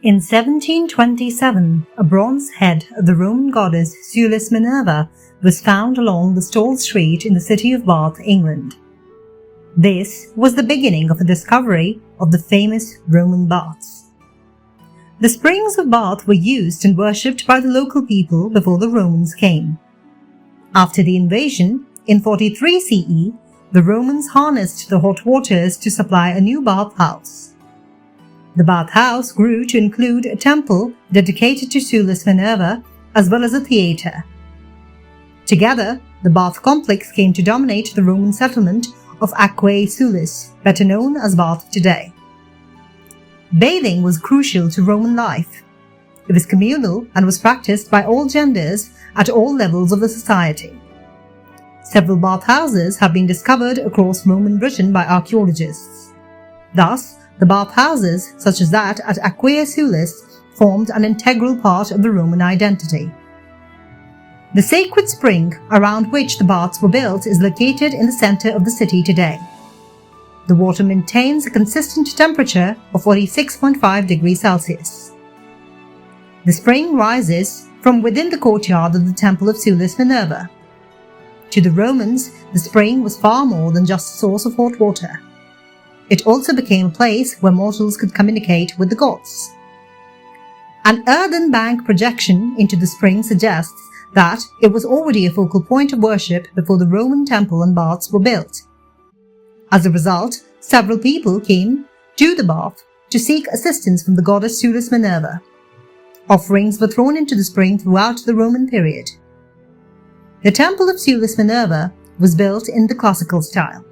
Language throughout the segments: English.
In 1727, a bronze head of the Roman goddess Sulis Minerva was found along the Stall Street in the city of Bath, England. This was the beginning of the discovery of the famous Roman baths. The springs of Bath were used and worshipped by the local people before the Romans came. After the invasion, in 43 CE, the Romans harnessed the hot waters to supply a new bathhouse. The bathhouse grew to include a temple dedicated to Sulis Minerva as well as a theatre. Together, the bath complex came to dominate the Roman settlement of Aquae Sulis, better known as Bath today. Bathing was crucial to Roman life. It was communal and was practiced by all genders at all levels of the society. Several bathhouses have been discovered across Roman Britain by archaeologists. Thus, the bathhouses, such as that at Aquae Sulis, formed an integral part of the Roman identity. The sacred spring around which the baths were built is located in the center of the city today. The water maintains a consistent temperature of 46.5 degrees Celsius. The spring rises from within the courtyard of the Temple of Sulis Minerva. To the Romans, the spring was far more than just a source of hot water. It also became a place where mortals could communicate with the gods. An earthen bank projection into the spring suggests that it was already a focal point of worship before the Roman temple and baths were built. As a result, several people came to the bath to seek assistance from the goddess Sulis Minerva. Offerings were thrown into the spring throughout the Roman period. The Temple of Sulis Minerva was built in the classical style.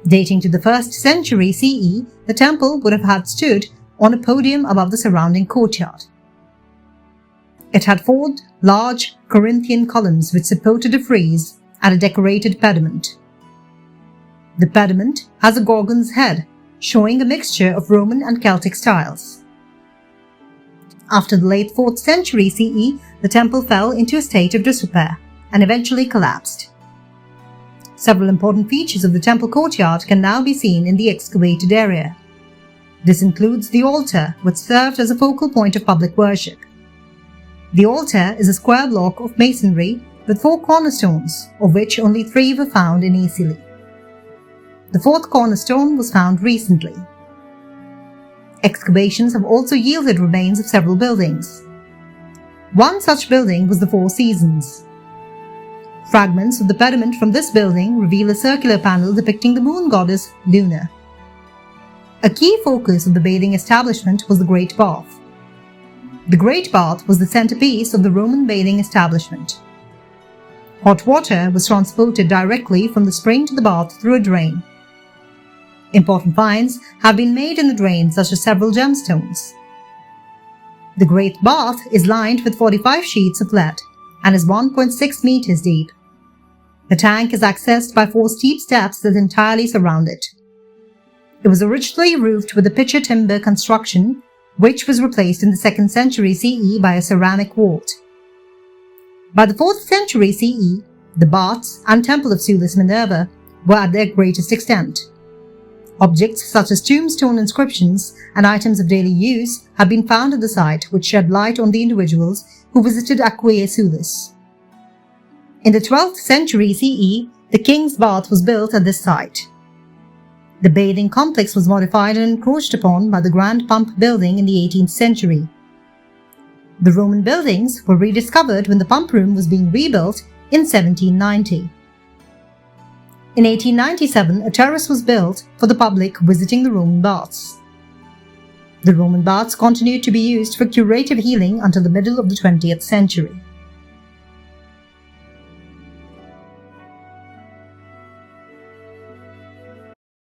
Dating to the 1st century CE, the temple would have had stood on a podium above the surrounding courtyard. It had 4 large Corinthian columns which supported a frieze and a decorated pediment. The pediment has a gorgon's head, showing a mixture of Roman and Celtic styles. After the late 4th century CE, the temple fell into a state of disrepair and eventually collapsed. Several important features of the temple courtyard can now be seen in the excavated area. This includes the altar, which served as a focal point of public worship. The altar is a square block of masonry with 4 cornerstones, of which only 3 were found in Italy. The 4th cornerstone was found recently. Excavations have also yielded remains of several buildings. One such building was the Four Seasons. Fragments of the pediment from this building reveal a circular panel depicting the moon goddess Luna. A key focus of the bathing establishment was the Great Bath. The Great Bath was the centerpiece of the Roman bathing establishment. Hot water was transported directly from the spring to the bath through a drain. Important finds have been made in the drain, such as several gemstones. The Great Bath is lined with 45 sheets of lead and is 1.6 meters deep. The tank is accessed by 4 steep steps that entirely surround it. It was originally roofed with a pitcher timber construction, which was replaced in the 2nd century CE by a ceramic vault. By the 4th century CE, the baths and Temple of Sulis Minerva were at their greatest extent. Objects such as tombstone inscriptions and items of daily use have been found at the site, which shed light on the individuals who visited Aquae Sulis. In the 12th century CE, the King's Bath was built at this site. The bathing complex was modified and encroached upon by the Grand Pump building in the 18th century. The Roman buildings were rediscovered when the pump room was being rebuilt in 1790. In 1897, a terrace was built for the public visiting the Roman baths. The Roman baths continued to be used for curative healing until the middle of the 20th century.